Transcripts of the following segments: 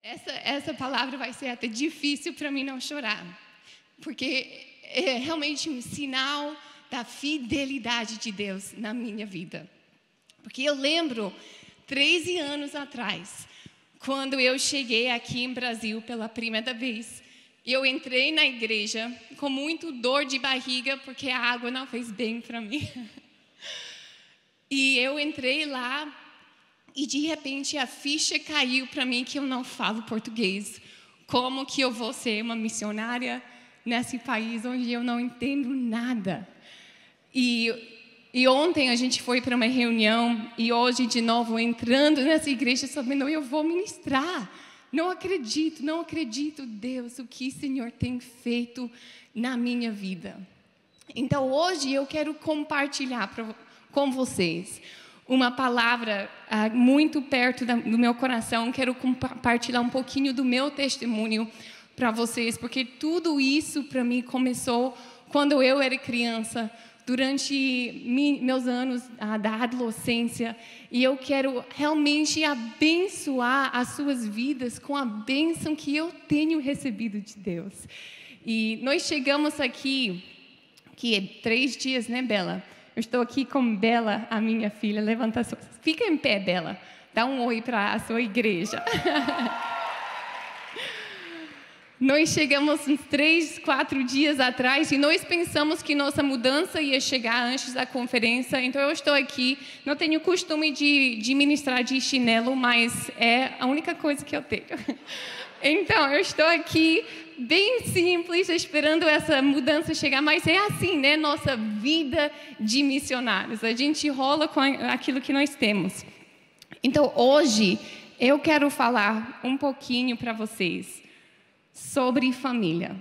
Essa palavra vai ser até difícil para mim não chorar, porque é realmente um sinal da fidelidade de Deus na minha vida. Porque eu lembro, 13 anos atrás, quando eu cheguei aqui em Brasil pela primeira vez, eu entrei na igreja com muito dor de barriga, porque a água não fez bem para mim. E eu entrei lá e de repente a ficha caiu para mim que eu não falo português. Como que eu vou ser uma missionária nesse país onde eu não entendo nada? E ontem a gente foi para uma reunião e hoje de novo entrando nessa igreja sabendo eu vou ministrar. Não acredito, Deus, o que o Senhor tem feito na minha vida. Então hoje eu quero compartilhar com vocês uma palavra muito perto do meu coração. Quero compartilhar um pouquinho do meu testemunho para vocês, porque tudo isso para mim começou quando eu era criança, durante meus anos da adolescência, e eu quero realmente abençoar as suas vidas com a bênção que eu tenho recebido de Deus. E nós chegamos aqui, que é 3 dias, né, Bela? Eu estou aqui com Bela, a minha filha. Levanta fica em pé, Bela. Dá um oi para a sua igreja. Nós chegamos uns 3, 4 dias atrás e nós pensamos que nossa mudança ia chegar antes da conferência. Então eu estou aqui, não tenho costume de ministrar de chinelo, mas é a única coisa que eu tenho. Então eu estou aqui bem simples, esperando essa mudança chegar, mas é assim, né? Nossa vida de missionários. A gente rola com aquilo que nós temos. Então hoje eu quero falar um pouquinho para vocês sobre família,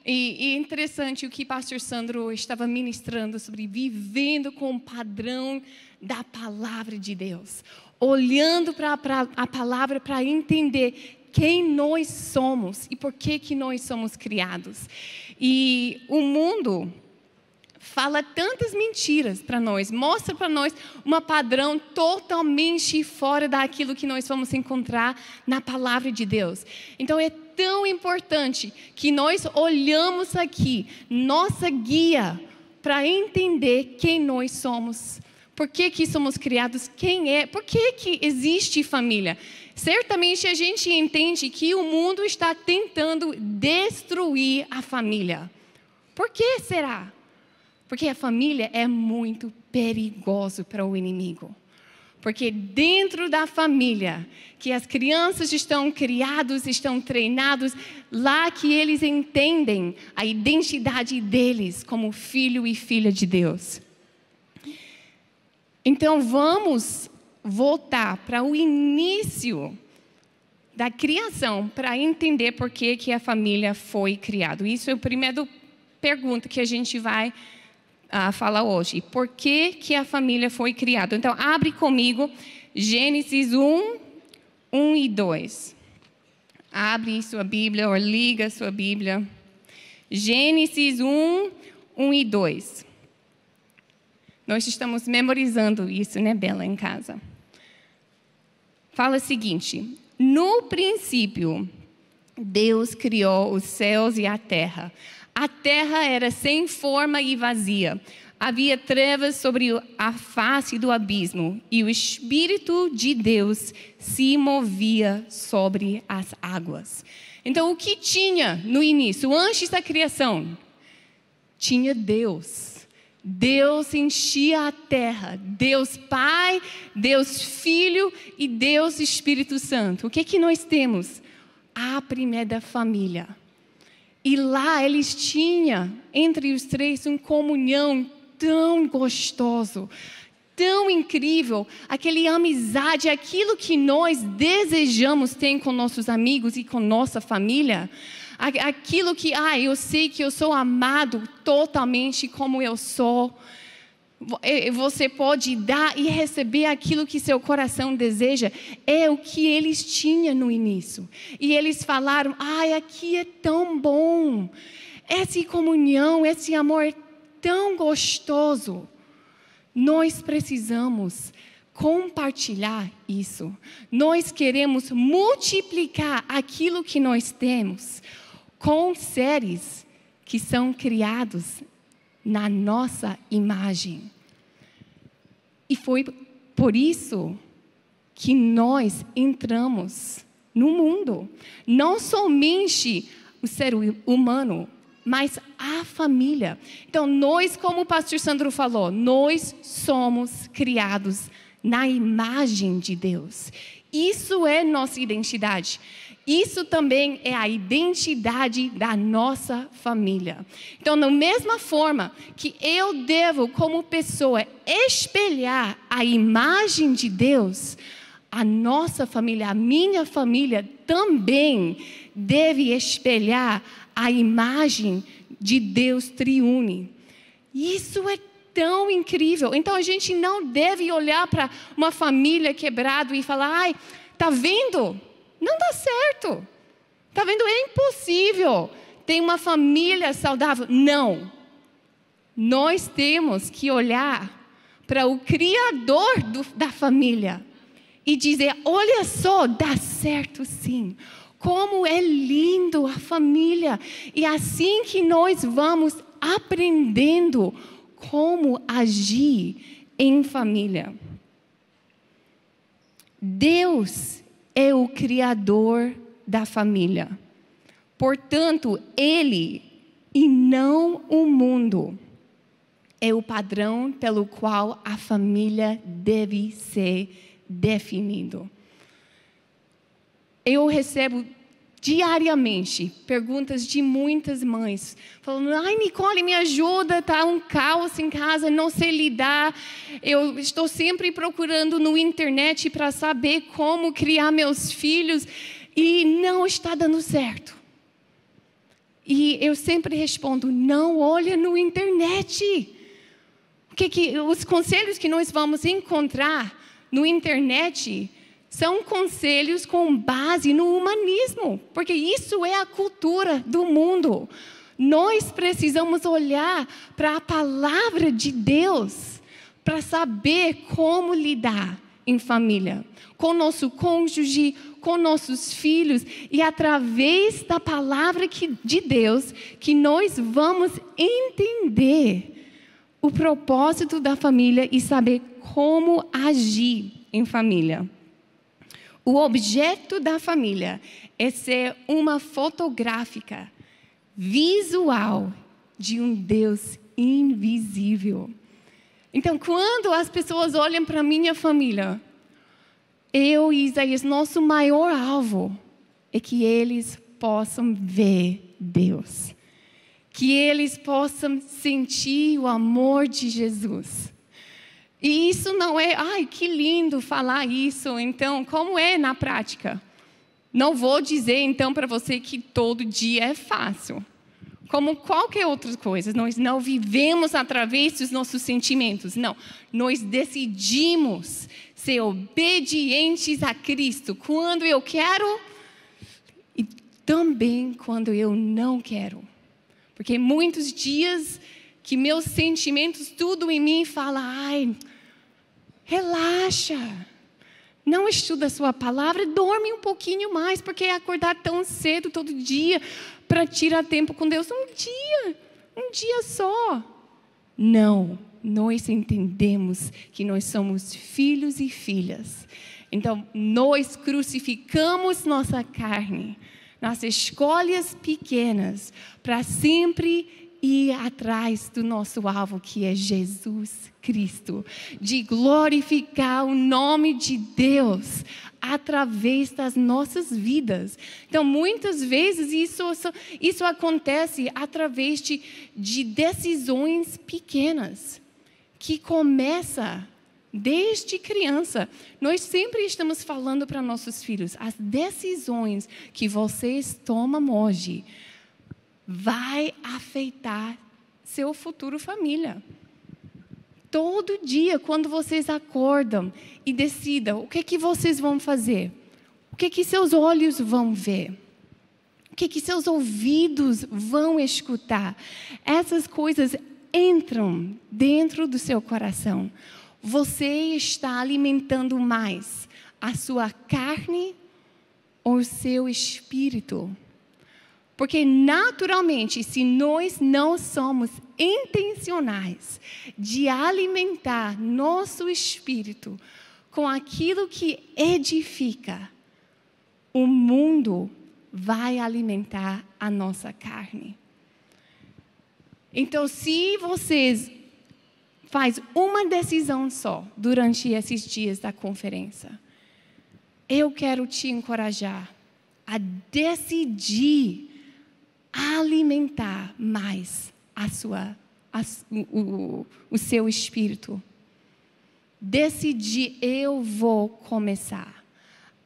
e interessante o que o pastor Sandro estava ministrando sobre vivendo com o padrão da palavra de Deus, olhando para a palavra para entender quem nós somos e por que nós somos criados. E o mundo fala tantas mentiras para nós, mostra para nós um padrão totalmente fora daquilo que nós vamos encontrar na palavra de Deus. Então é tão importante que nós olhamos aqui, nossa guia, para entender quem nós somos, por que somos criados, por que existe família. Certamente a gente entende que o mundo está tentando destruir a família. Por que será? Porque a família é muito perigoso para o inimigo. Porque dentro da família, que as crianças estão criadas, estão treinados, lá que eles entendem a identidade deles como filho e filha de Deus. Então vamos voltar para o início da criação para entender por que a família foi criada. Isso é a primeira pergunta que a gente vai falar hoje. Por que a família foi criada? Então, abre comigo Gênesis 1, 1 e 2. Abre sua Bíblia ou liga sua Bíblia. Gênesis 1, 1 e 2. Nós estamos memorizando isso, né, Bela, em casa. Fala o seguinte: no princípio, Deus criou os céus e a terra. A terra era sem forma e vazia. Havia trevas sobre a face do abismo, e o Espírito de Deus se movia sobre as águas. Então, o que tinha no início, antes da criação? Tinha Deus. Deus enchia a terra. Deus Pai, Deus Filho e Deus Espírito Santo. O que nós temos? A primeira família. E lá eles tinham, entre os três, uma comunhão tão gostoso, tão incrível, aquela amizade, aquilo que nós desejamos ter com nossos amigos e com nossa família, aquilo que, eu sei que eu sou amado totalmente como eu sou. Você pode dar e receber aquilo que seu coração deseja. É o que eles tinham no início. E eles falaram, aqui é tão bom. Essa comunhão, esse amor é tão gostoso. Nós precisamos compartilhar isso. Nós queremos multiplicar aquilo que nós temos com seres que são criados na nossa imagem. E foi por isso que nós entramos no mundo. Não somente o ser humano, mas a família. Então, nós, como o pastor Sandro falou, nós somos criados na imagem de Deus. Isso é nossa identidade. Isso também é a identidade da nossa família. Então, da mesma forma que eu devo, como pessoa, espelhar a imagem de Deus, a nossa família, a minha família também deve espelhar a imagem de Deus triune. Isso é tão incrível. Então, a gente não deve olhar para uma família quebrada e falar, ai, tá vendo? Não dá certo. Tá vendo? É impossível ter uma família saudável. Não. Nós temos que olhar para o Criador da família e dizer, olha só, dá certo sim. Como é lindo a família. E assim que nós vamos aprendendo como agir em família. Deus é o Criador da família. Portanto, Ele, e não o mundo, é o padrão pelo qual a família deve ser definido. Eu recebo diariamente perguntas de muitas mães, falando, ai Nicole, me ajuda, está um caos em casa, não sei lidar, eu estou sempre procurando no internet para saber como criar meus filhos e não está dando certo. E eu sempre respondo, não olha no internet. Os conselhos que nós vamos encontrar no internet são conselhos com base no humanismo, porque isso é a cultura do mundo. Nós precisamos olhar para a palavra de Deus para saber como lidar em família, com nosso cônjuge, com nossos filhos, e através da palavra de Deus que nós vamos entender o propósito da família e saber como agir em família. O objeto da família é ser uma fotográfica visual de um Deus invisível. Então, quando as pessoas olham para a minha família, eu e Isaías, nosso maior alvo é que eles possam ver Deus. Que eles possam sentir o amor de Jesus. E isso não é, ai, que lindo falar isso, então, como é na prática? Não vou dizer, então, para você que todo dia é fácil. Como qualquer outra coisa, nós não vivemos através dos nossos sentimentos, não. Nós decidimos ser obedientes a Cristo quando eu quero e também quando eu não quero. Porque muitos dias que meus sentimentos, tudo em mim fala, ai, relaxa, não estuda a sua palavra, dorme um pouquinho mais, porque acordar tão cedo todo dia para tirar tempo com Deus, um dia só. Não, nós entendemos que nós somos filhos e filhas. Então, nós crucificamos nossa carne, nas escolhas pequenas, para sempre ir atrás do nosso alvo, que é Jesus Cristo, de glorificar o nome de Deus através das nossas vidas. Então, muitas vezes isso acontece através de decisões pequenas, que começa desde criança. Nós sempre estamos falando para nossos filhos, as decisões que vocês tomam hoje vai afetar seu futuro família. Todo dia, quando vocês acordam e decidam o que vocês vão fazer, o que seus olhos vão ver, o que seus ouvidos vão escutar, essas coisas entram dentro do seu coração. Você está alimentando mais a sua carne ou o seu espírito? Porque naturalmente, se nós não somos intencionais de alimentar nosso espírito com aquilo que edifica, o mundo vai alimentar a nossa carne. Então, se vocês fazem uma decisão só durante esses dias da conferência, eu quero te encorajar a decidir alimentar mais o seu espírito. Decidir, eu vou começar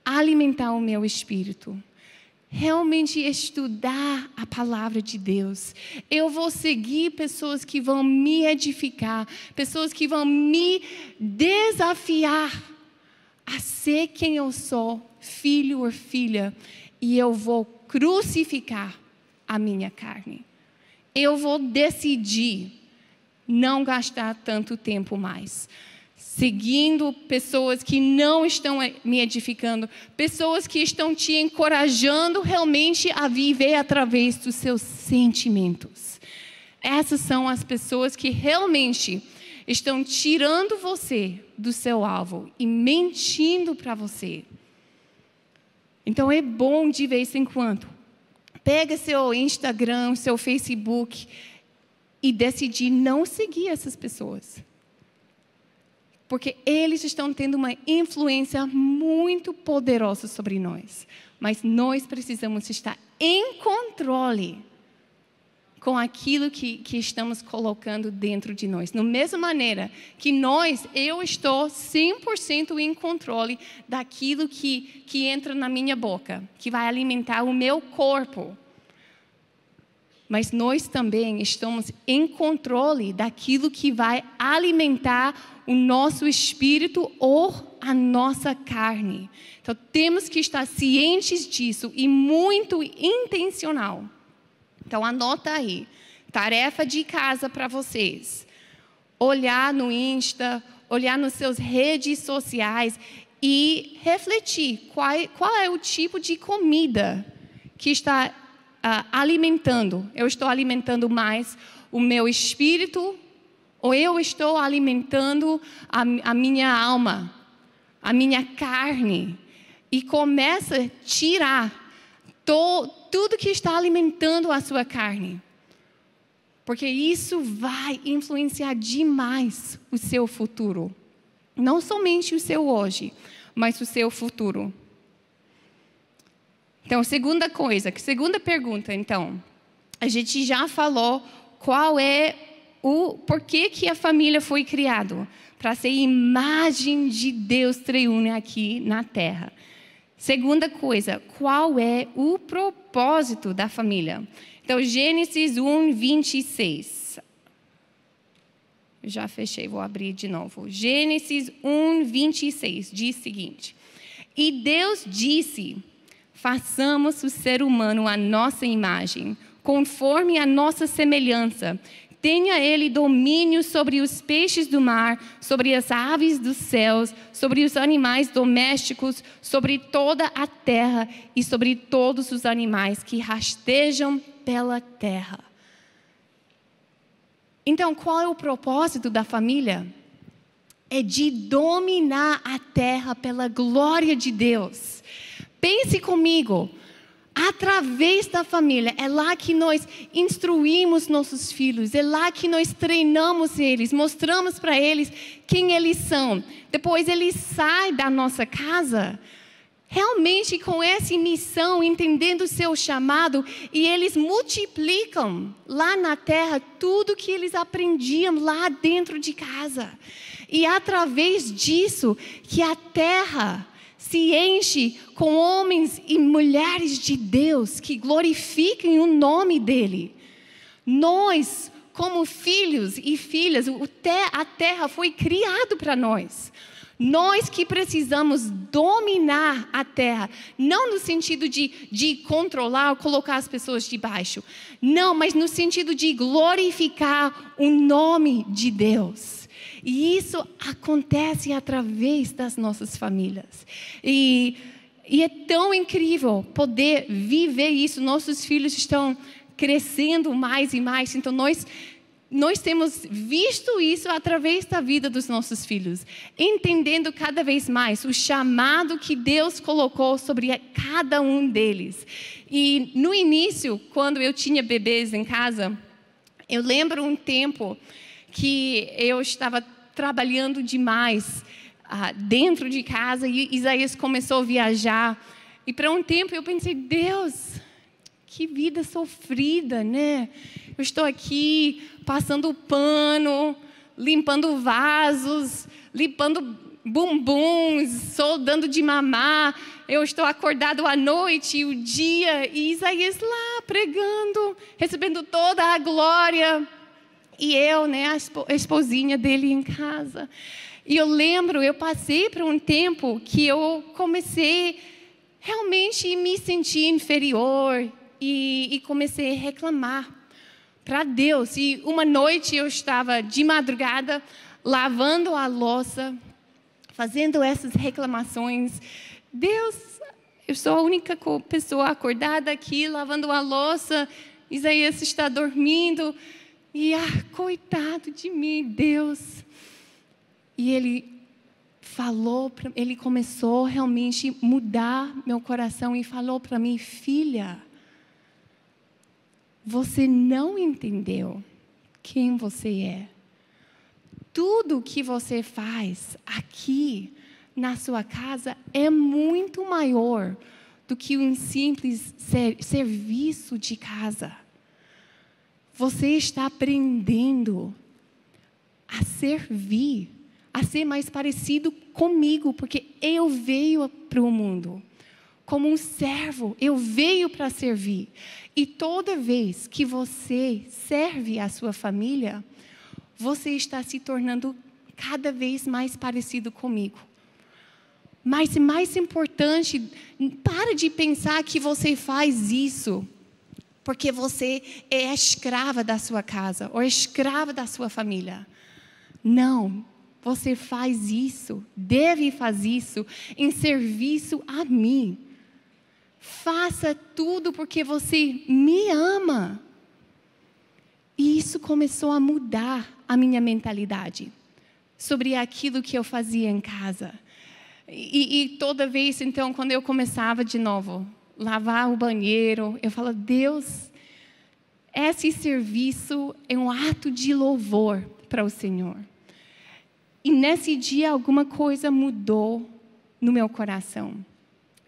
a alimentar o meu espírito. Realmente estudar a palavra de Deus. Eu vou seguir pessoas que vão me edificar, pessoas que vão me desafiar a ser quem eu sou, filho ou filha, e eu vou crucificar a minha carne. Eu vou decidir não gastar tanto tempo mais seguindo pessoas que não estão me edificando, pessoas que estão te encorajando realmente a viver através dos seus sentimentos. Essas são as pessoas que realmente estão tirando você do seu alvo e mentindo para você. Então é bom de vez em quando, pega seu Instagram, seu Facebook e decidir não seguir essas pessoas. Porque eles estão tendo uma influência muito poderosa sobre nós. Mas nós precisamos estar em controle com aquilo que estamos colocando dentro de nós. Da mesma maneira que eu estou 100% em controle daquilo que entra na minha boca, que vai alimentar o meu corpo. Mas nós também estamos em controle daquilo que vai alimentar o nosso espírito ou a nossa carne. Então, temos que estar cientes disso e muito intencional. Então, anota aí. Tarefa de casa para vocês. Olhar no Insta, olhar nas suas redes sociais e refletir qual é o tipo de comida que está alimentando. Eu estou alimentando mais o meu espírito ou eu estou alimentando a minha alma, a minha carne? E começa a tirar tudo que está alimentando a sua carne. Porque isso vai influenciar demais o seu futuro. Não somente o seu hoje, mas o seu futuro. Então, segunda pergunta, então. A gente já falou qual é por que a família foi criada? Para ser imagem de Deus triune aqui na Terra. Segunda coisa, qual é o propósito da família? Então, Gênesis 1:26. Já fechei, vou abrir de novo. Gênesis 1:26 diz o seguinte: E Deus disse: façamos o ser humano à nossa imagem, conforme a nossa semelhança. Tenha ele domínio sobre os peixes do mar, sobre as aves dos céus, sobre os animais domésticos, sobre toda a terra e sobre todos os animais que rastejam pela terra. Então, qual é o propósito da família? É de dominar a terra pela glória de Deus. Pense comigo. Através da família, é lá que nós instruímos nossos filhos, é lá que nós treinamos eles, mostramos para eles quem eles são. Depois eles saem da nossa casa, realmente com essa missão, entendendo o seu chamado, e eles multiplicam lá na terra tudo que eles aprendiam lá dentro de casa. E através disso, que a terra se enche com homens e mulheres de Deus que glorifiquem o nome dEle. Nós, como filhos e filhas, a terra foi criada para nós. Nós que precisamos dominar a terra, não no sentido de controlar ou colocar as pessoas debaixo. Não, mas no sentido de glorificar o nome de Deus. E isso acontece através das nossas famílias. E é tão incrível poder viver isso. Nossos filhos estão crescendo mais e mais. Então, nós temos visto isso através da vida dos nossos filhos, entendendo cada vez mais o chamado que Deus colocou sobre cada um deles. E no início, quando eu tinha bebês em casa, eu lembro um tempo que eu estava trabalhando demais dentro de casa e Isaías começou a viajar. E por um tempo eu pensei, Deus, que vida sofrida, né? Eu estou aqui passando pano, limpando vasos, limpando bumbuns, só dando de mamar. Eu estou acordado à noite e o dia, e Isaías lá pregando, recebendo toda a glória. E eu, né, a esposinha dele em casa. E eu lembro, eu passei por um tempo que eu comecei realmente a me sentir inferior e comecei a reclamar para Deus. E uma noite eu estava de madrugada lavando a louça, fazendo essas reclamações. Deus, eu sou a única pessoa acordada aqui lavando a louça. Isaías está dormindo. E coitado de mim, Deus. E ele ele começou realmente a mudar meu coração e falou para mim, filha, você não entendeu quem você é. Tudo que você faz aqui na sua casa é muito maior do que um simples serviço de casa. Você está aprendendo a servir, a ser mais parecido comigo, porque eu veio para o mundo como um servo, eu veio para servir. E toda vez que você serve a sua família, você está se tornando cada vez mais parecido comigo. Mas mais importante, para de pensar que você faz isso porque você é escrava da sua casa ou escrava da sua família. Não, você faz isso, deve fazer isso em serviço a mim. Faça tudo porque você me ama. E isso começou a mudar a minha mentalidade sobre aquilo que eu fazia em casa. E toda vez, então, quando eu começava de novo, lavar o banheiro, eu falo, Deus, esse serviço é um ato de louvor para o Senhor. E nesse dia alguma coisa mudou no meu coração.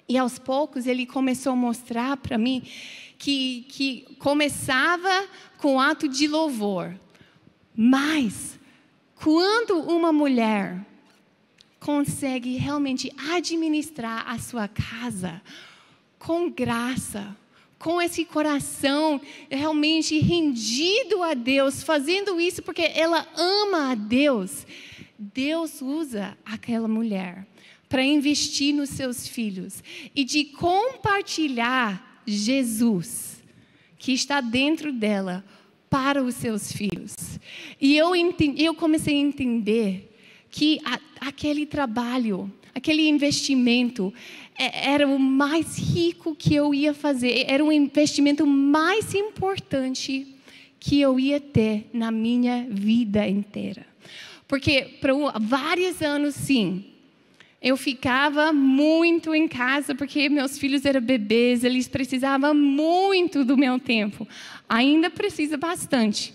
E aos poucos ele começou a mostrar para mim que começava com um ato de louvor. Mas quando uma mulher consegue realmente administrar a sua casa com graça, com esse coração realmente rendido a Deus, fazendo isso porque ela ama a Deus, Deus usa aquela mulher para investir nos seus filhos e de compartilhar Jesus, que está dentro dela, para os seus filhos. E eu comecei a entender que aquele trabalho, aquele investimento era o mais rico que eu ia fazer, era o investimento mais importante que eu ia ter na minha vida inteira. Porque por vários anos, sim, eu ficava muito em casa, porque meus filhos eram bebês, eles precisavam muito do meu tempo. Ainda precisa bastante.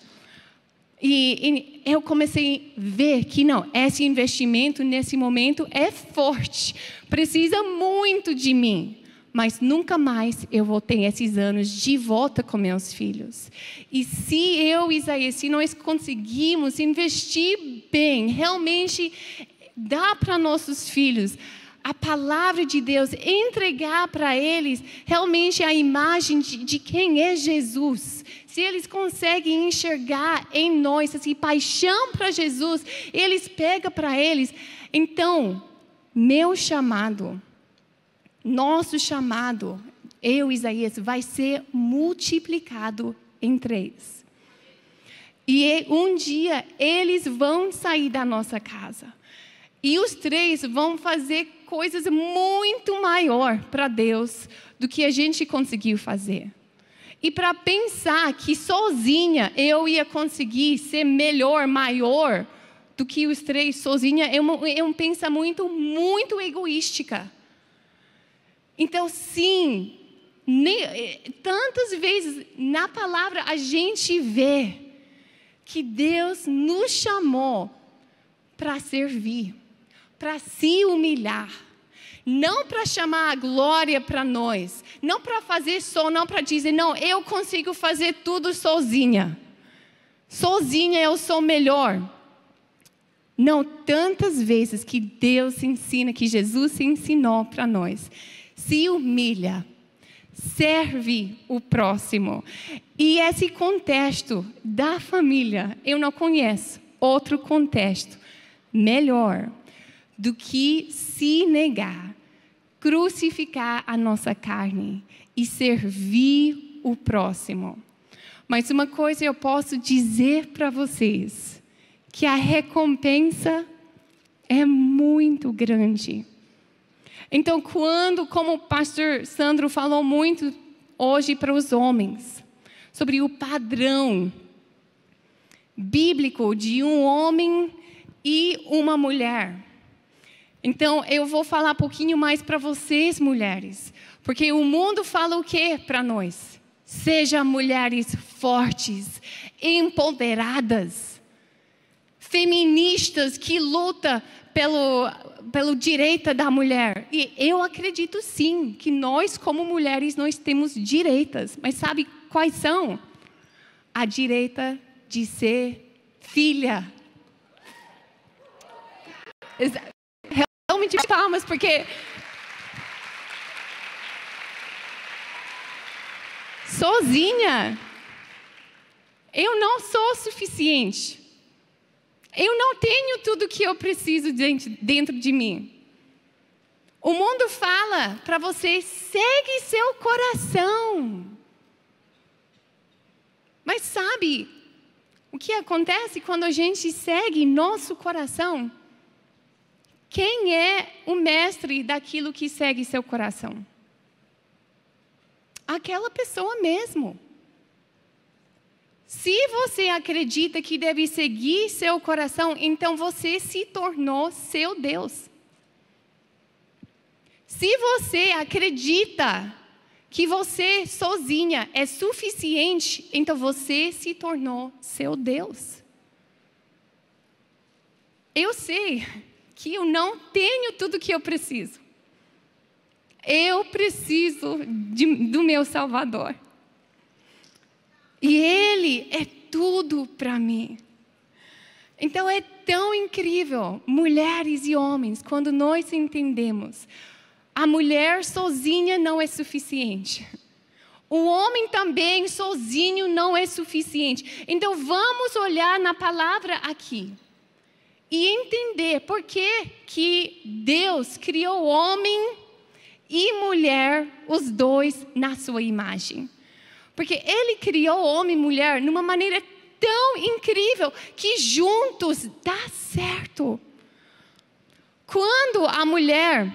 E eu comecei a ver que não, esse investimento nesse momento é forte, precisa muito de mim. Mas nunca mais eu vou ter esses anos de volta com meus filhos. E se eu e Isaías, se nós conseguimos investir bem, realmente dar para nossos filhos a palavra de Deus, entregar para eles realmente a imagem de quem é Jesus. Se eles conseguem enxergar em nós essa paixão para Jesus, eles pegam para eles. Então, meu chamado, nosso chamado, eu e Isaías, vai ser multiplicado em 3. E um dia eles vão sair da nossa casa. E os 3 vão fazer coisas muito maior para Deus do que a gente conseguiu fazer. E para pensar que sozinha eu ia conseguir ser melhor, maior do que os 3 sozinha, é um pensamento muito egoística. Então, sim, tantas vezes na palavra a gente vê que Deus nos chamou para servir, para se humilhar. Não para chamar a glória para nós, não para fazer só, não para dizer, não, eu consigo fazer tudo sozinha. Sozinha eu sou melhor. Não, tantas vezes que Deus ensina, que Jesus ensinou para nós. Se humilha, serve o próximo. E esse contexto da família, eu não conheço outro contexto melhor do que se negar, crucificar a nossa carne e servir o próximo. Mas uma coisa eu posso dizer para vocês, que a recompensa é muito grande. Então, como o pastor Sandro falou muito hoje para os homens, sobre o padrão bíblico de um homem e uma mulher. Então, eu vou falar um pouquinho mais para vocês, mulheres. Porque o mundo fala o quê para nós? Sejam mulheres fortes, empoderadas, feministas que lutam pelo direito da mulher. E eu acredito sim, que nós como mulheres, nós temos direitos. Mas sabe quais são? A direita de ser filha. Realmente palmas, porque sozinha eu não sou suficiente. Eu não tenho tudo que eu preciso dentro de mim. O mundo fala para você, segue seu coração. Mas sabe o que acontece quando a gente segue nosso coração? Quem é o mestre daquilo que segue seu coração? Aquela pessoa mesmo. Se você acredita que deve seguir seu coração, então você se tornou seu Deus. Se você acredita que você sozinha é suficiente, então você se tornou seu Deus. Eu sei que eu não tenho tudo que eu preciso. Eu preciso do meu Salvador. E Ele é tudo para mim. Então é tão incrível, mulheres e homens, quando nós entendemos. A mulher sozinha não é suficiente. O homem também sozinho não é suficiente. Então vamos olhar na palavra aqui. E entender por que Deus criou homem e mulher, os dois, na sua imagem. Porque Ele criou homem e mulher numa maneira tão incrível que juntos dá certo. Quando a mulher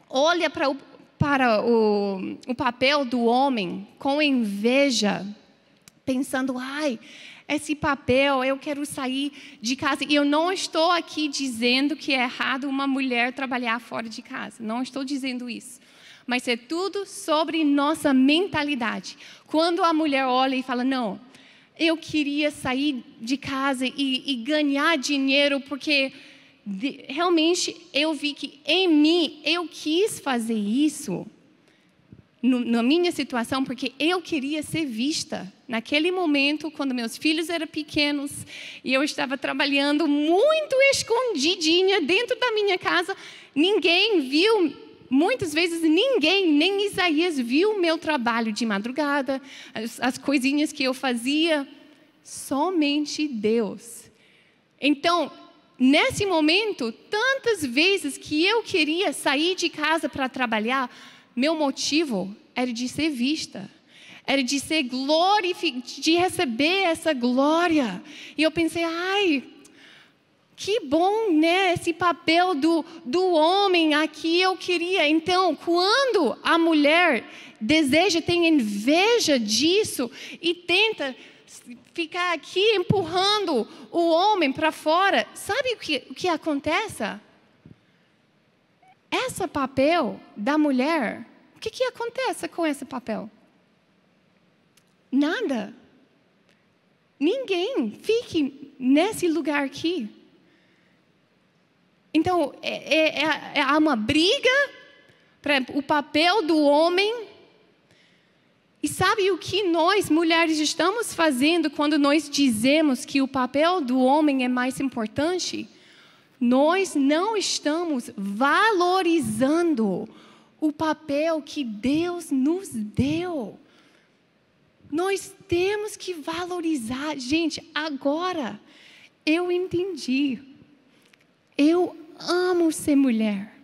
olha para o papel do homem com inveja, pensando, ai, esse papel, eu quero sair de casa. E eu não estou aqui dizendo que é errado uma mulher trabalhar fora de casa. Não estou dizendo isso. Mas é tudo sobre nossa mentalidade. Quando a mulher olha e fala, não, eu queria sair de casa e ganhar dinheiro porque realmente eu vi que em mim eu quis fazer isso. Na minha situação, porque eu queria ser vista. Naquele momento, quando meus filhos eram pequenos, e eu estava trabalhando muito escondidinha dentro da minha casa, ninguém viu, muitas vezes ninguém, nem Isaías viu o meu trabalho de madrugada, as coisinhas que eu fazia, somente Deus. Então, nesse momento, tantas vezes que eu queria sair de casa para trabalhar, meu motivo era de ser vista. Era de ser de receber essa glória. E eu pensei, ai, que bom, né? Esse papel do homem aqui eu queria. Então, quando a mulher deseja, tem inveja disso e tenta ficar aqui empurrando o homem para fora, sabe o que acontece? Esse papel da mulher, o que acontece com esse papel? Nada. Ninguém fique nesse lugar aqui. Então, há uma briga para o papel do homem. E sabe o que nós, mulheres, estamos fazendo quando nós dizemos que o papel do homem é mais importante? Nós não estamos valorizando o papel que Deus nos deu. Nós temos que valorizar. Gente, agora eu entendi. Eu amo ser mulher.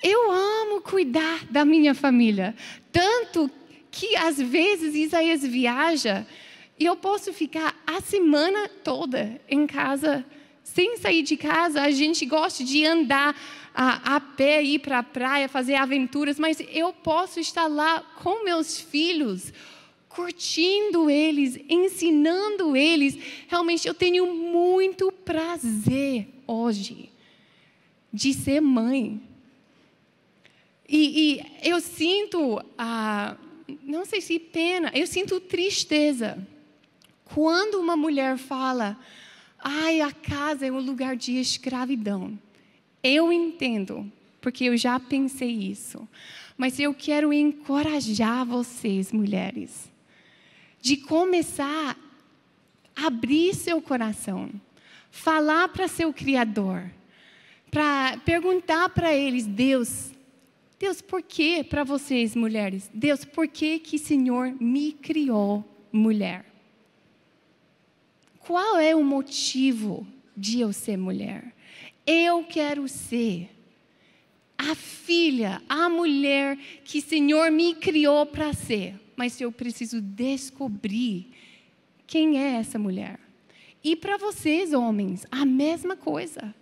Eu amo cuidar da minha família. Tanto que às vezes Isaías viaja e eu posso ficar a semana toda em casa, sem sair de casa. A gente gosta de andar a pé, ir para a praia, fazer aventuras, mas eu posso estar lá com meus filhos, curtindo eles, ensinando eles. Realmente eu tenho muito prazer hoje de ser mãe. E eu sinto não sei se pena, eu sinto tristeza quando uma mulher fala, ai, a casa é um lugar de escravidão. Eu entendo, porque eu já pensei isso. Mas eu quero encorajar vocês, mulheres, de começar a abrir seu coração, falar para seu Criador, para perguntar para eles, Deus, por que para vocês, mulheres? Deus, por que o Senhor me criou mulher? Qual é o motivo de eu ser mulher? Eu quero ser a filha, a mulher que o Senhor me criou para ser. Mas eu preciso descobrir quem é essa mulher. E para vocês, homens, a mesma coisa.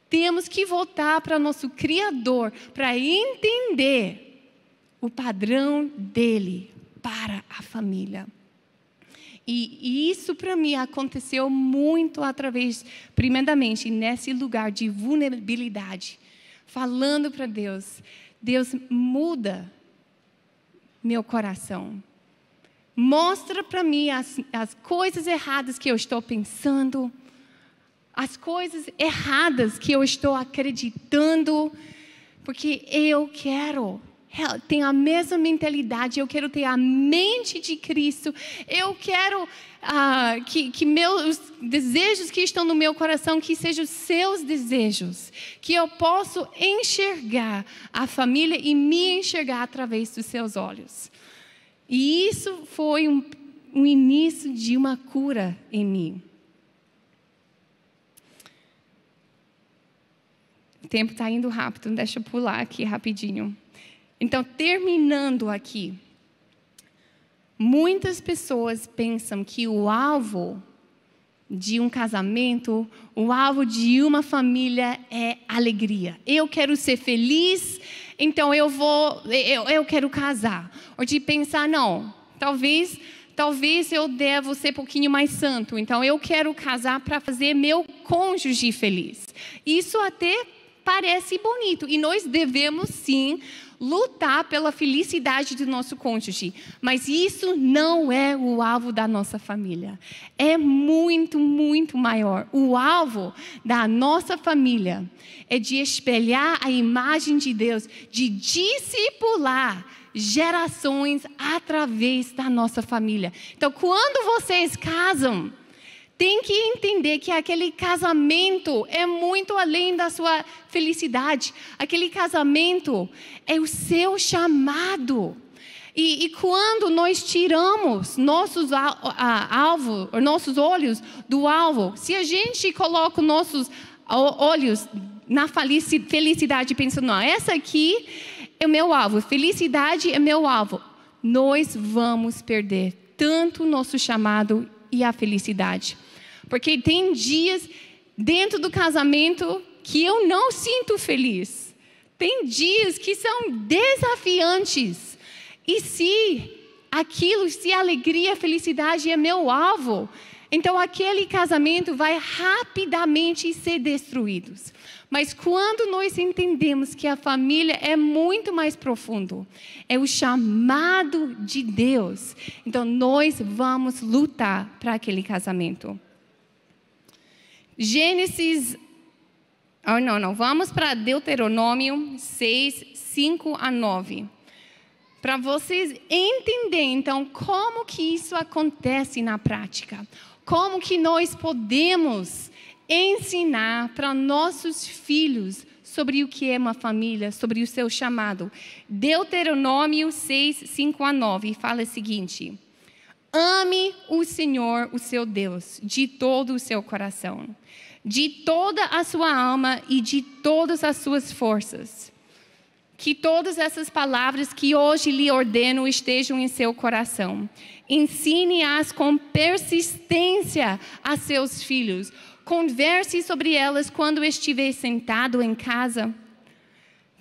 Temos que voltar para nosso Criador para entender o padrão dele para a família. E isso para mim aconteceu muito através, primeiramente, nesse lugar de vulnerabilidade. Falando para Deus, Deus muda meu coração. Mostra para mim as coisas erradas que eu estou pensando, as coisas erradas que eu estou acreditando, porque eu quero ter a mesma mentalidade, eu quero ter a mente de Cristo, eu quero que meus desejos que estão no meu coração, que sejam os seus desejos, que eu possa enxergar a família e me enxergar através dos seus olhos. E isso foi um início de uma cura em mim. O tempo está indo rápido, deixa eu pular aqui rapidinho. Então, terminando aqui, muitas pessoas pensam que o alvo de um casamento, o alvo de uma família é alegria. Eu quero ser feliz, então eu quero casar. Ou de pensar, não, talvez eu devo ser um pouquinho mais santo, então eu quero casar para fazer meu cônjuge feliz. Isso até parece bonito, e nós devemos sim lutar pela felicidade do nosso cônjuge, mas isso não é o alvo da nossa família. É muito, muito maior. O alvo da nossa família é de espelhar a imagem de Deus, de discipular gerações através da nossa família. Então, quando vocês casam, tem que entender que aquele casamento é muito além da sua felicidade. Aquele casamento é o seu chamado. E quando nós tiramos nossos olhos do alvo, se a gente coloca nossos olhos na felicidade, pensando, não, essa aqui é o meu alvo, felicidade é meu alvo. nós vamos perder tanto o nosso chamado e a felicidade. Porque tem dias dentro do casamento que eu não sinto feliz. Tem dias que são desafiantes. E se a alegria, a felicidade é meu alvo, então aquele casamento vai rapidamente ser destruído. Mas quando nós entendemos que a família é muito mais profundo, é o chamado de Deus, então nós vamos lutar para aquele casamento. Vamos para Deuteronômio 6, 5 a 9. Para vocês entenderem, então, como que isso acontece na prática. Como que nós podemos ensinar para nossos filhos sobre o que é uma família, sobre o seu chamado. Deuteronômio 6, 5 a 9, fala o seguinte: ame o Senhor, o seu Deus, de todo o seu coração, de toda a sua alma e de todas as suas forças. Que todas essas palavras que hoje lhe ordeno estejam em seu coração. Ensine-as com persistência a seus filhos. Converse sobre elas quando estiver sentado em casa,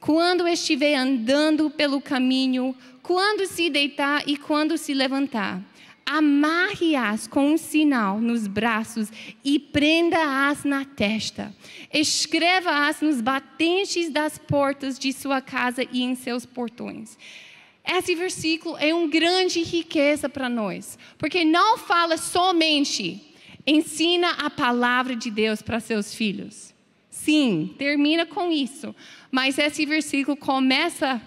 quando estiver andando pelo caminho, quando se deitar e quando se levantar. Amarre-as com um sinal nos braços e prenda-as na testa. Escreva-as nos batentes das portas de sua casa e em seus portões. Esse versículo é uma grande riqueza para nós, porque não fala somente ensina a palavra de Deus para seus filhos. Sim, termina com isso, mas esse versículo começa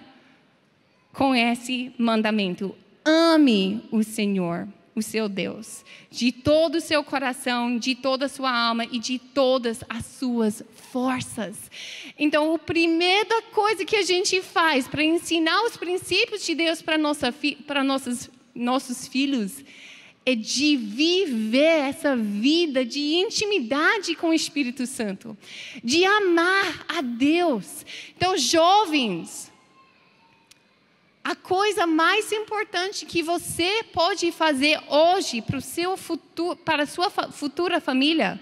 com esse mandamento: ame o Senhor, o seu Deus, de todo o seu coração, de toda a sua alma e de todas as suas forças. Então, a primeira coisa que a gente faz para ensinar os princípios de Deus para nossos filhos é de viver essa vida de intimidade com o Espírito Santo, de amar a Deus. Então, jovens, a coisa mais importante que você pode fazer hoje para a sua futura família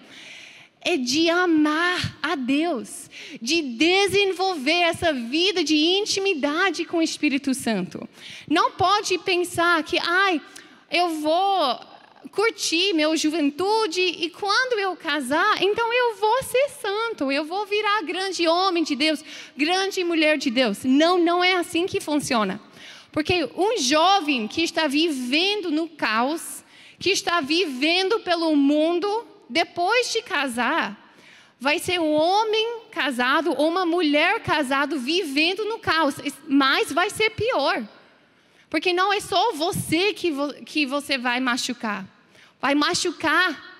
é de amar a Deus, de desenvolver essa vida de intimidade com o Espírito Santo. Não pode pensar que, eu vou curtir minha juventude e quando eu casar, então eu vou ser santo, eu vou virar grande homem de Deus, grande mulher de Deus. Não é assim que funciona. Porque um jovem que está vivendo no caos, que está vivendo pelo mundo, depois de casar, vai ser um homem casado ou uma mulher casada vivendo no caos, mas vai ser pior. Porque não é só você que você vai machucar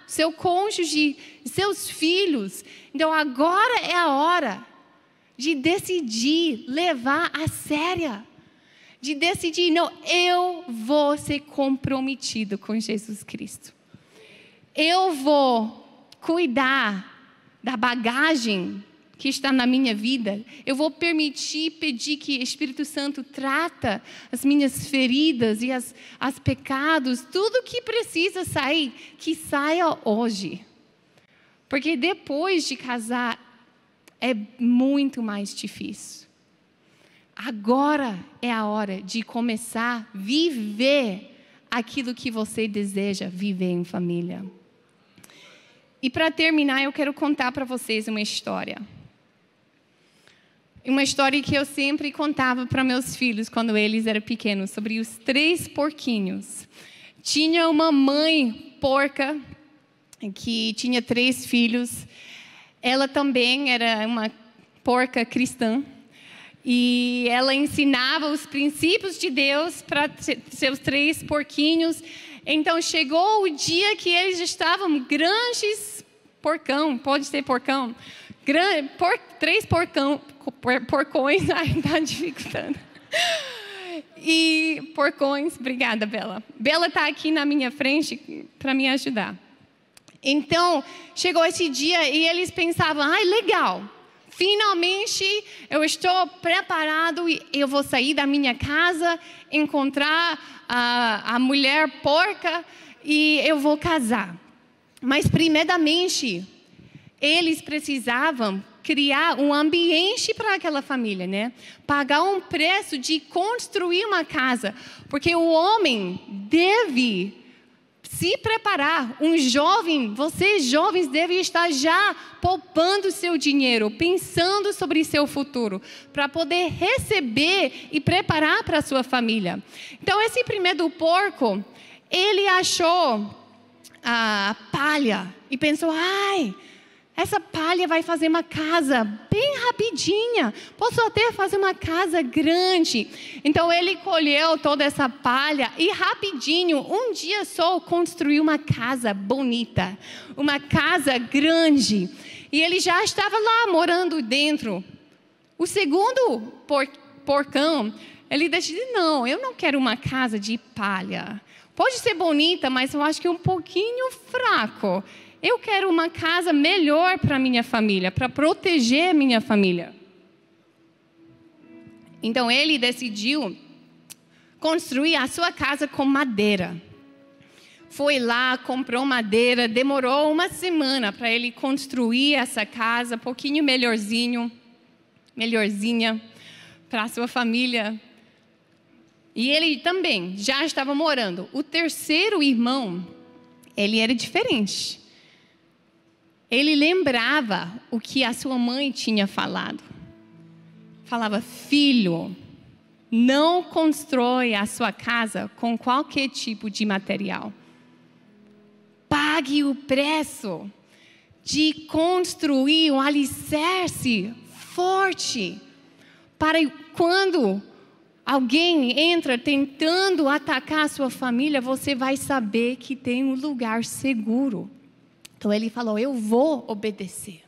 seu cônjuge, seus filhos. Então agora é a hora de decidir levar a sério, de decidir, não, eu vou ser comprometido com Jesus Cristo. Eu vou cuidar da bagagem que está na minha vida. Eu vou pedir que o Espírito Santo trata as minhas feridas e as pecados, tudo que precisa sair, que saia hoje. Porque depois de casar, é muito mais difícil. Agora é a hora de começar a viver aquilo que você deseja viver em família. E para terminar, eu quero contar para vocês uma história. Uma história que eu sempre contava para meus filhos quando eles eram pequenos, sobre os 3 porquinhos. Tinha uma mãe porca que tinha 3 filhos. Ela também era uma porca cristã. E ela ensinava os princípios de Deus para seus 3 porquinhos. Então chegou o dia que eles estavam grandes porcão, pode ser porcão, 3 porcões, está dificultando. E porcões, obrigada, Bela. Bela está aqui na minha frente para me ajudar. Então chegou esse dia e eles pensavam, legal, finalmente eu estou preparado e eu vou sair da minha casa, encontrar a mulher porca e eu vou casar. Mas primeiramente, eles precisavam criar um ambiente para aquela família, né? Pagar um preço de construir uma casa, porque o homem deve se preparar. Um jovem, vocês jovens devem estar já poupando seu dinheiro, pensando sobre seu futuro, para poder receber e preparar para a sua família. Então, esse primeiro porco, ele achou a palha e pensou, essa palha vai fazer uma casa bem rapidinha. Posso até fazer uma casa grande. Então, ele colheu toda essa palha e rapidinho, um dia só, construiu uma casa bonita. Uma casa grande. E ele já estava lá morando dentro. O segundo porcão, ele decidiu, não, eu não quero uma casa de palha. Pode ser bonita, mas eu acho que é um pouquinho fraco. Eu quero uma casa melhor para minha família, para proteger minha família. Então, ele decidiu construir a sua casa com madeira. Foi lá, comprou madeira, demorou uma semana para ele construir essa casa, um pouquinho melhorzinha, para a sua família. E ele também já estava morando. O terceiro irmão, ele era diferente. Ele lembrava o que a sua mãe tinha falado. Falava, filho, não constrói a sua casa com qualquer tipo de material. Pague o preço de construir um alicerce forte para quando alguém entra tentando atacar a sua família, você vai saber que tem um lugar seguro. Então ele falou, eu vou obedecer.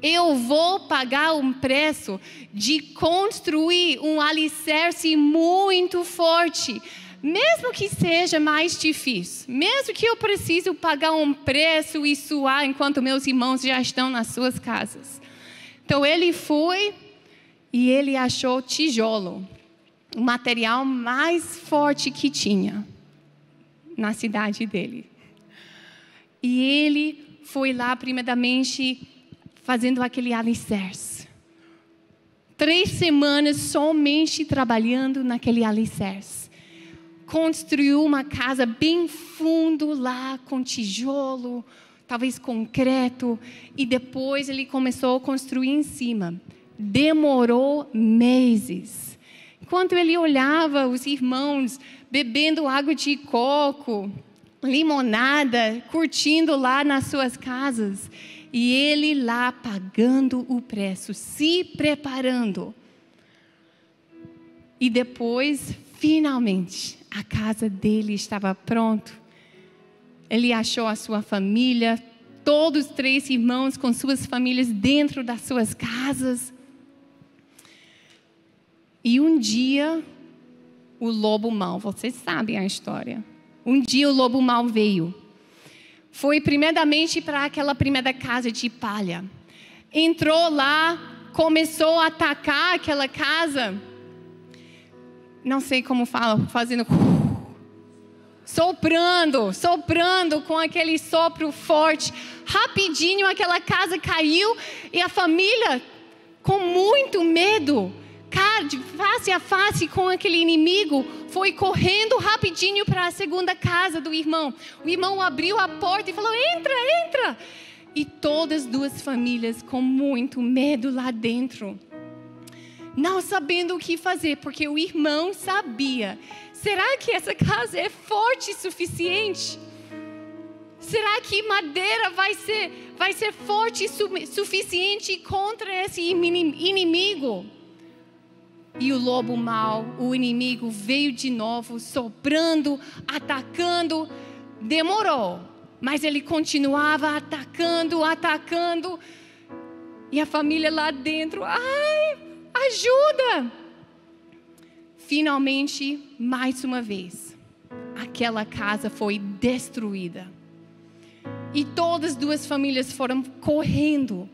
Eu vou pagar um preço de construir um alicerce muito forte. Mesmo que seja mais difícil. Mesmo que eu preciso pagar um preço e suar enquanto meus irmãos já estão nas suas casas. Então ele foi e ele achou tijolo. O material mais forte que tinha na cidade dele. E ele foi lá, primeiramente, fazendo aquele alicerce. 3 semanas somente trabalhando naquele alicerce. Construiu uma casa bem fundo lá, com tijolo, talvez concreto. E depois ele começou a construir em cima. Demorou meses. Enquanto ele olhava os irmãos bebendo água de coco, limonada, curtindo lá nas suas casas. E ele lá pagando o preço, se preparando. E depois, finalmente, a casa dele estava pronta. Ele achou a sua família, todos os 3 irmãos com suas famílias dentro das suas casas. E um dia, o lobo mau, vocês sabem a história. Um dia o lobo mau veio. Foi primeiramente para aquela primeira casa de palha. Entrou lá, começou a atacar aquela casa. Não sei como fala, fazendo... Soprando com aquele sopro forte. Rapidinho aquela casa caiu e a família, com muito medo, de face a face com aquele inimigo, foi correndo rapidinho para a segunda casa do irmão. O irmão abriu a porta e falou, entra. E todas as 2 famílias com muito medo lá dentro. Não sabendo o que fazer, porque o irmão sabia. Será que essa casa é forte o suficiente? Será que madeira vai ser forte o suficiente contra esse inimigo? E o lobo mau, o inimigo, veio de novo, soprando, atacando. Demorou, mas ele continuava atacando. E a família lá dentro, ajuda! Finalmente, mais uma vez, aquela casa foi destruída. E todas as 2 famílias foram correndo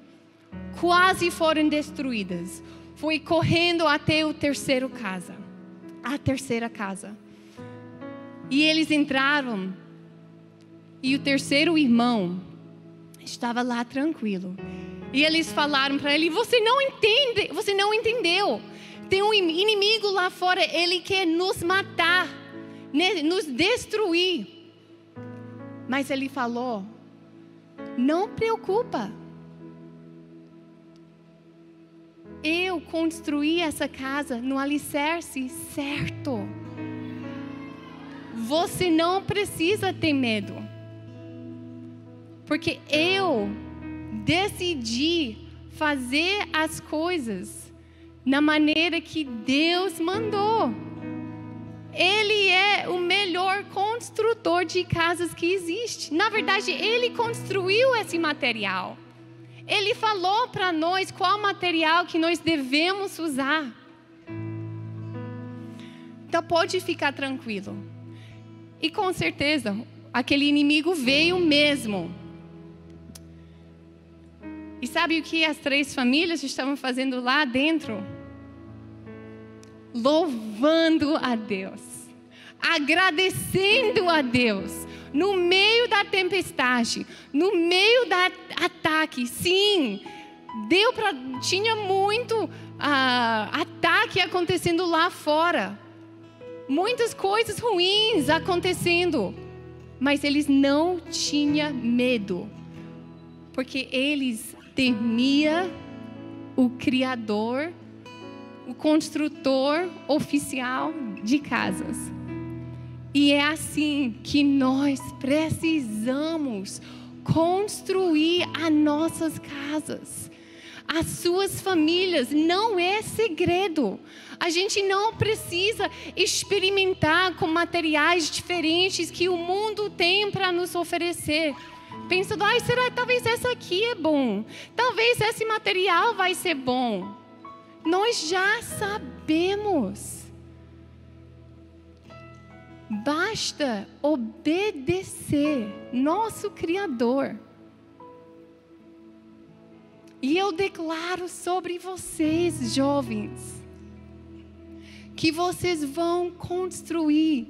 quase foram destruídas. Foi correndo até a terceira casa. E eles entraram. E o terceiro irmão estava lá tranquilo. E eles falaram para ele: você não entendeu. Tem um inimigo lá fora, ele quer nos matar, nos destruir. Mas ele falou: não preocupa. Eu construí essa casa no alicerce certo. Você não precisa ter medo. Porque eu decidi fazer as coisas na maneira que Deus mandou. Ele é o melhor construtor de casas que existe. Na verdade, Ele construiu esse material. Ele falou para nós qual material que nós devemos usar. Então pode ficar tranquilo. E com certeza, aquele inimigo veio mesmo. E sabe o que as 3 famílias estavam fazendo lá dentro? Louvando a Deus, agradecendo a Deus, no meio da tempestade, no meio do ataque. Sim, tinha muito ataque acontecendo lá fora, muitas coisas ruins acontecendo, mas eles não tinham medo, porque eles temiam o Criador, o construtor oficial de casas. E é assim que nós precisamos construir as nossas casas. As suas famílias não é segredo. A gente não precisa experimentar com materiais diferentes que o mundo tem para nos oferecer. Pensando, talvez essa aqui é bom. Talvez esse material vai ser bom. Nós já sabemos. Basta obedecer nosso Criador. E eu declaro sobre vocês, jovens, que vocês vão construir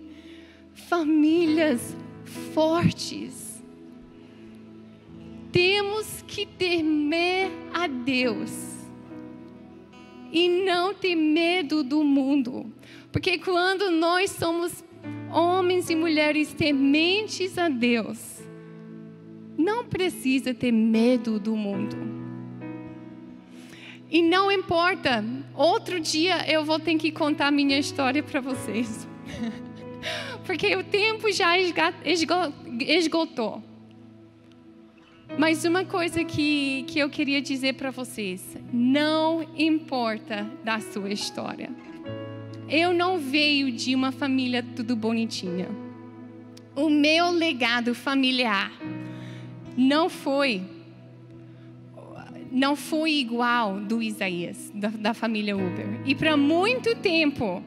famílias fortes. Temos que temer a Deus e não ter medo do mundo. Porque quando nós somos homens e mulheres tementes a Deus, não precisa ter medo do mundo. E não importa, outro dia eu vou ter que contar minha história para vocês. Porque o tempo já esgotou. Mas uma coisa que eu queria dizer para vocês: não importa da sua história. Eu não veio de uma família tudo bonitinha. O meu legado familiar não foi igual do Isaías, da família Huber. E por muito tempo,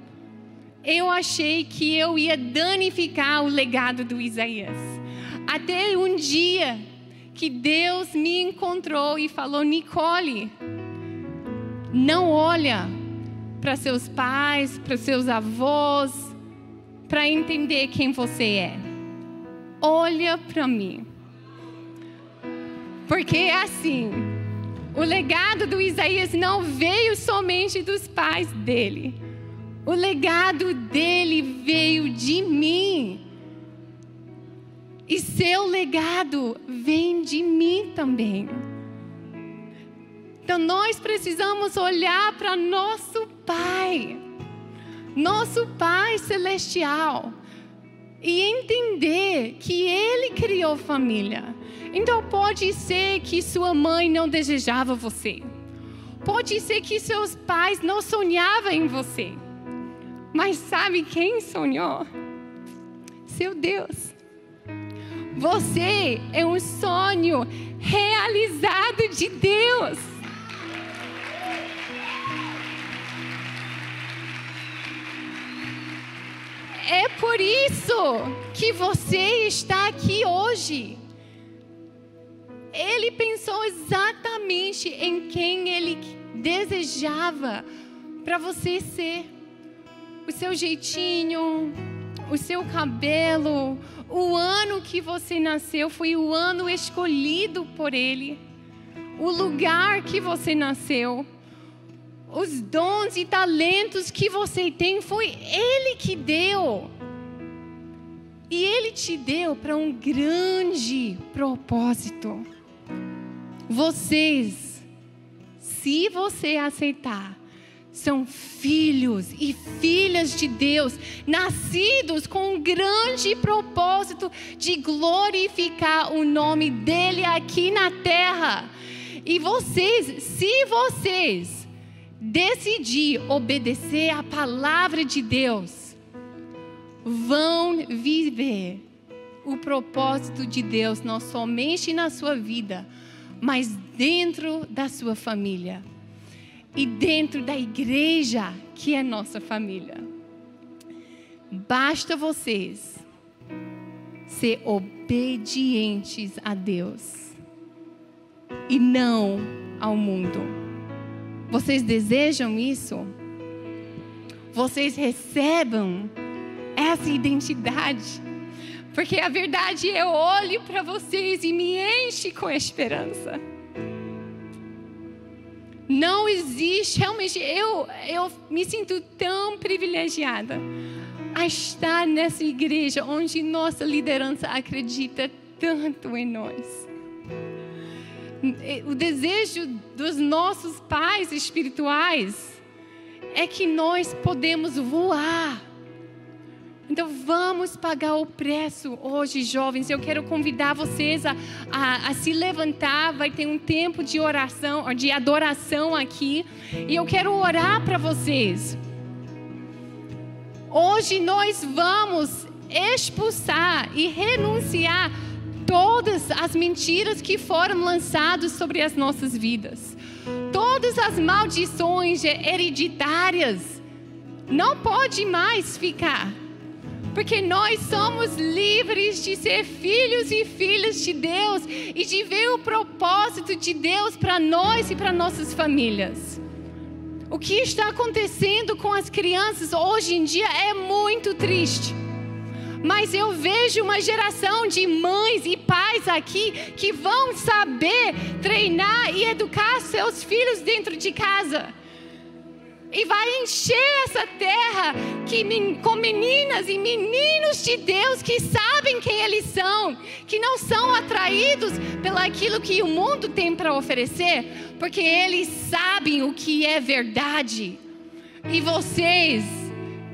eu achei que eu ia danificar o legado do Isaías. Até um dia que Deus me encontrou e falou: Nicole, não olha para seus pais, para seus avós, para entender quem você é. Olha para mim. Porque é assim, o legado do Isaías não veio somente dos pais dele. O legado dele veio de mim. E seu legado vem de mim também. Então nós precisamos olhar para nosso Pai Celestial, e entender que Ele criou família. Então pode ser que sua mãe não desejava você. Pode ser que seus pais não sonhavam em você. Mas sabe quem sonhou? Seu Deus. Você é um sonho realizado de Deus. É por isso que você está aqui hoje. Ele pensou exatamente em quem Ele desejava para você ser. O seu jeitinho, o seu cabelo, o ano que você nasceu foi o ano escolhido por Ele. O lugar que você nasceu, os dons e talentos que você tem, foi Ele que deu. E Ele te deu para um grande propósito. Vocês, se você aceitar, são filhos e filhas de Deus, nascidos com um grande propósito de glorificar o nome dEle aqui na terra. E vocês, se vocês decidir obedecer a palavra de Deus, vão viver o propósito de Deus não somente na sua vida, mas dentro da sua família e dentro da igreja que é nossa família. Basta vocês ser obedientes a Deus e não ao mundo. Vocês desejam isso? Vocês recebem essa identidade? Porque a verdade, eu olho para vocês e me enche com esperança. Não existe, realmente, eu me sinto tão privilegiada a estar nessa igreja onde nossa liderança acredita tanto em nós. O desejo dos nossos pais espirituais é que nós podemos voar. Então vamos pagar o preço hoje, jovens. Eu quero convidar vocês a se levantar. Vai ter um tempo de oração, de adoração aqui. E eu quero orar para vocês. Hoje nós vamos expulsar e renunciar todas as mentiras que foram lançadas sobre as nossas vidas. Todas as maldições hereditárias não pode mais ficar. Porque nós somos livres de ser filhos e filhas de Deus e de ver o propósito de Deus para nós e para nossas famílias. O que está acontecendo com as crianças hoje em dia é muito triste. Mas eu vejo uma geração de mães e pais aqui que vão saber treinar e educar seus filhos dentro de casa. E vai encher essa terra com meninas e meninos de Deus que sabem quem eles são, que não são atraídos pelo aquilo que o mundo tem para oferecer, porque eles sabem o que é verdade. E vocês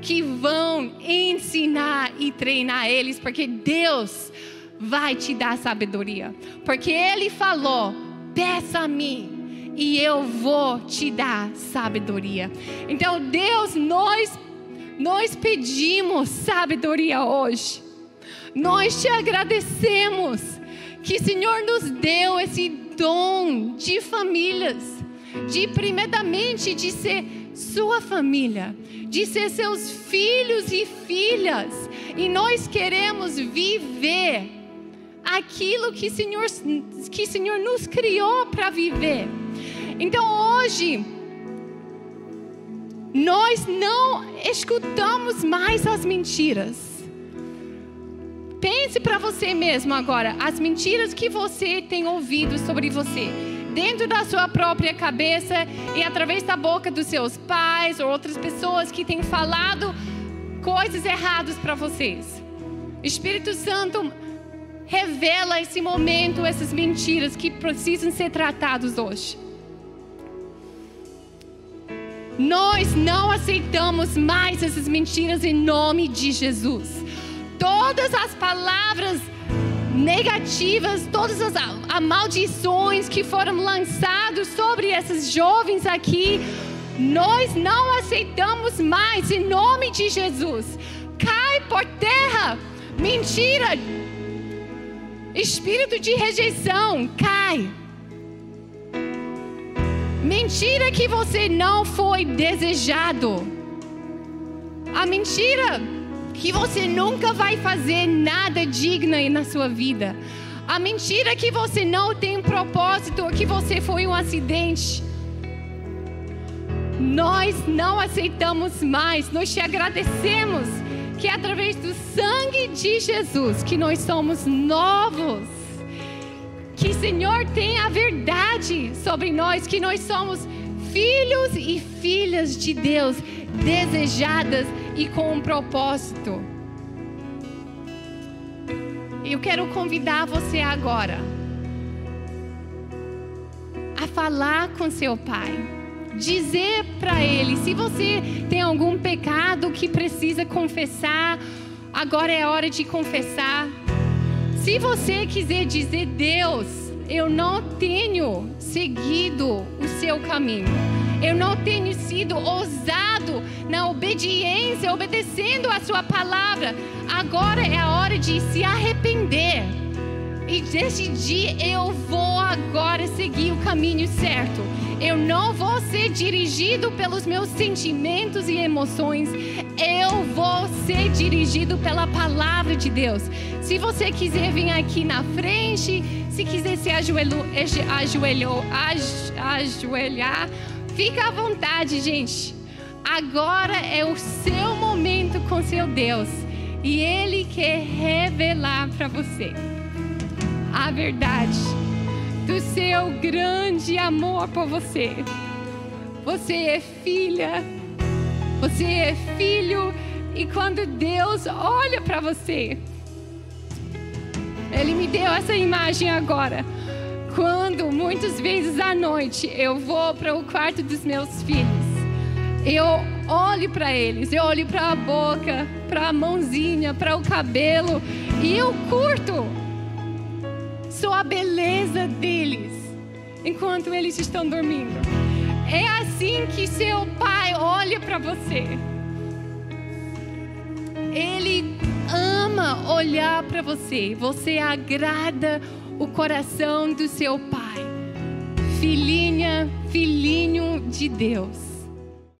que vão ensinar e treinar eles, porque Deus vai te dar sabedoria. Porque Ele falou, peça a mim e eu vou te dar sabedoria. Então, Deus, nós pedimos sabedoria hoje. Nós te agradecemos que o Senhor nos deu esse dom de famílias, primeiramente de ser sua família, de ser seus filhos e filhas. E nós queremos viver aquilo que o Senhor nos criou para viver. Então hoje, nós não escutamos mais as mentiras. Pense para você mesmo agora, as mentiras que você tem ouvido sobre você, dentro da sua própria cabeça e através da boca dos seus pais ou outras pessoas que têm falado coisas erradas para vocês. Espírito Santo, revela esse momento, essas mentiras que precisam ser tratadas hoje. Nós não aceitamos mais essas mentiras em nome de Jesus. Todas as palavras negativas, todas as maldições que foram lançadas sobre esses jovens aqui, nós não aceitamos mais em nome de Jesus. Cai por terra, mentira, espírito de rejeição, cai. Mentira que você não foi desejado. A mentira que você nunca vai fazer nada digno na sua vida. A mentira que você não tem propósito, que você foi um acidente. Nós não aceitamos mais. Nós te agradecemos que através do sangue de Jesus, que nós somos novos. Que o Senhor tem a verdade sobre nós, que nós somos filhos e filhas de Deus, desejadas e com um propósito. Eu quero convidar você agora a falar com seu pai, dizer para ele, se você tem algum pecado que precisa confessar, agora é a hora de confessar. Se você quiser dizer, Deus, eu não tenho seguido o seu caminho, eu não tenho sido ousado na obediência, obedecendo a sua palavra, agora é a hora de se arrepender e decidir, eu vou agora seguir o caminho certo. Eu não vou ser dirigido pelos meus sentimentos e emoções. Eu vou ser dirigido pela palavra de Deus. Se você quiser vir aqui na frente, se quiser se ajoelhar, fica à vontade, gente. Agora é o seu momento com seu Deus. E Ele quer revelar para você a verdade do seu grande amor por você. Você é filha, você é filho, e quando Deus olha para você, Ele me deu essa imagem agora. Quando muitas vezes à noite eu vou para o quarto dos meus filhos, eu olho para eles, eu olho para a boca, para a mãozinha, para o cabelo, e eu curto só a beleza deles enquanto eles estão dormindo. É assim que seu pai olha para você. Ele ama olhar para você. Você agrada o coração do seu pai. Filhinha, filhinho de Deus.